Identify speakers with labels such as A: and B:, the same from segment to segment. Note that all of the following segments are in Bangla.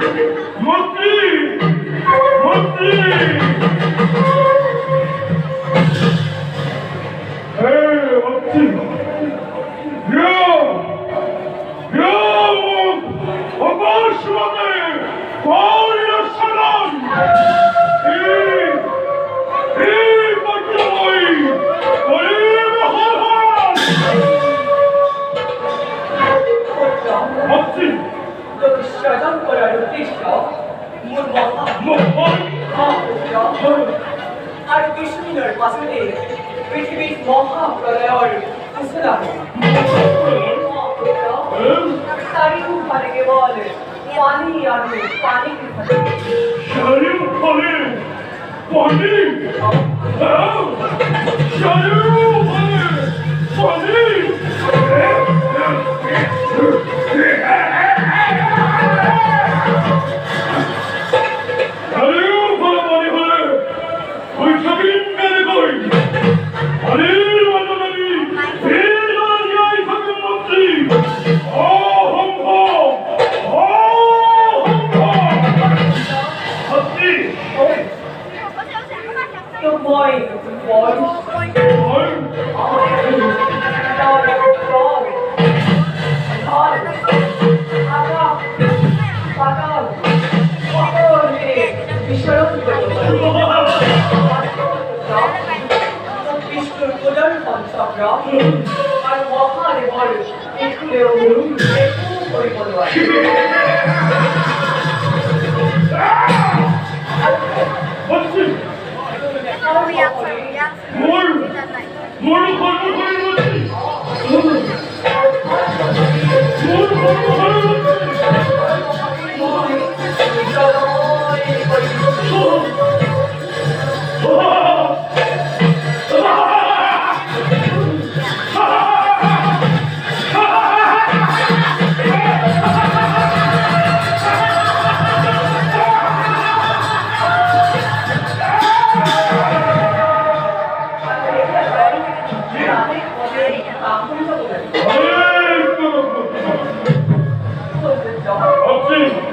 A: মন্ত্রী মন্ত্রী মন্ত্রী
B: আর কৃষ্ণের পাশে পৃথিবীর মহাপ্রলয়ের সূচনা চারিউফালে কেবল পানি আর পানি
A: চারিউফালে পানি চারিউফালে পানি
B: আর মহারে বল একুলেও একটু পরিবর্তন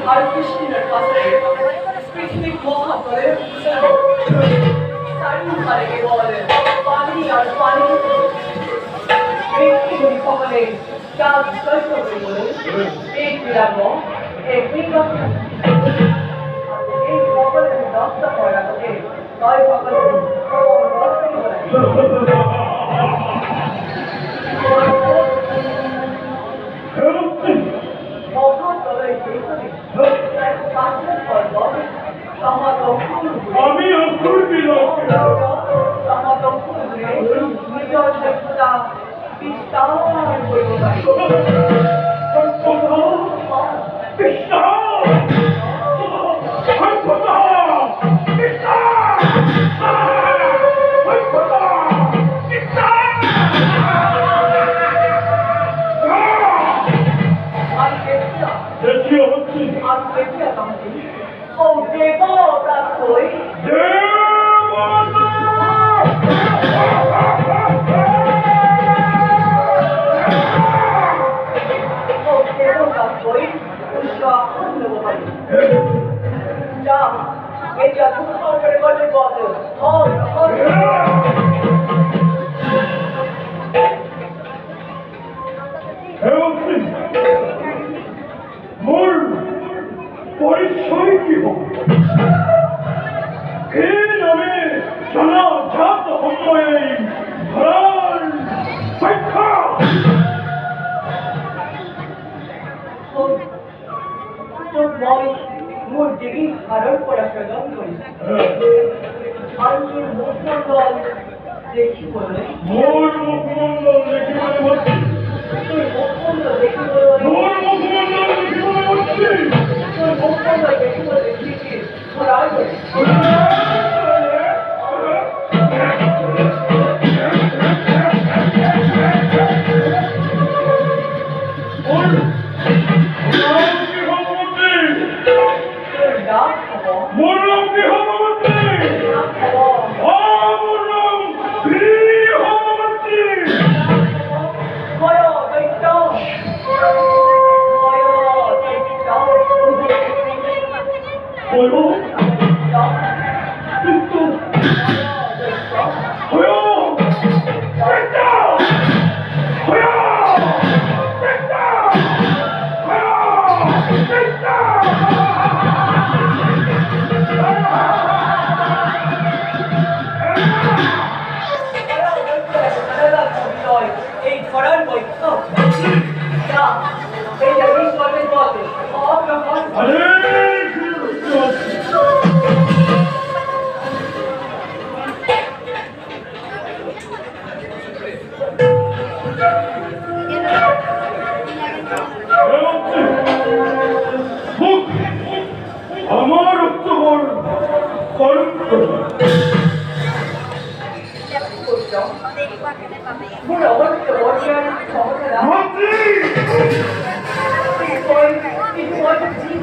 B: আর কৃষ্ণের পাশে পৃথিবীর মহাপ্রলয়ের চারিউফালে কেবল পানি আর পানি ব্যক্তিগুলি সকলে চাঁদ সহ্য করে বলে এই বিরাম এই বিগত এই সকলের দস্ত করা করে নয় সকলে
A: আমি অক্ষর দিলাম
B: নিজের দেবতা বিস্তার করতে পারি
A: মোর পরিচয় কি হোক এই নামে জানা জাত হয়ে ধরার শিক্ষা
B: মোর দেবী ধারণ করা প্রদান করি আর তোর মুখমণ্ডল দেখি বলে
A: মোর মুখমণ্ডল দেখি বলে বলছি
B: তোর মুখমণ্ডল দেখি বলে
A: মোর মুখমণ্ডল দেখি বলে বলছি
B: তোর মুখমণ্ডল দেখি বলে দেখি ধরার করে
A: 뭐요? 또 허요! 됐다! 허요! 됐다! 허요! 됐다!
B: Ei, caralho, boy. Não. Já. Ele é isso, vai ver bota. Ó,
A: 아니, 목 아마르뜨걸 걸음
B: Mulher, olha que eu vou tirar de fora, né?
A: 맞지?
B: E foi de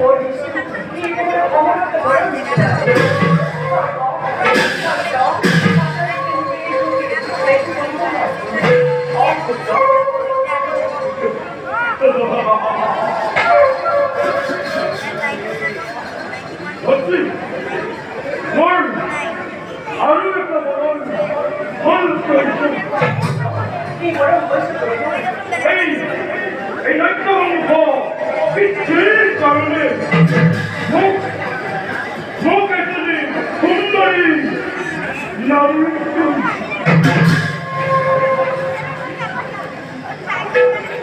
B: hoje. E olha que agora me
A: 맞지? 뭘 아르겠다 뭘
B: E agora eu vou se
A: 에이 날짜만 봐 빛이 다르네 목에서는 분노이 나를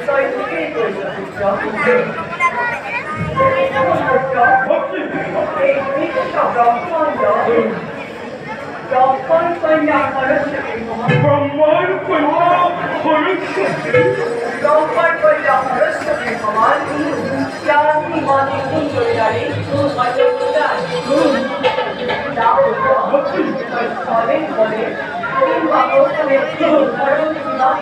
B: Só isso que coisa.
A: 맞지?
B: Ei, me chama, quando? Con nhà có rất là nhiều không?
A: From my point
B: Trong con nhà có rất là nhiều không? Cha thì mà đi cùng với đại mà đi cùng đại đào được có đến nhưng mà có cái việc có đôi khi nó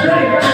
A: Hey!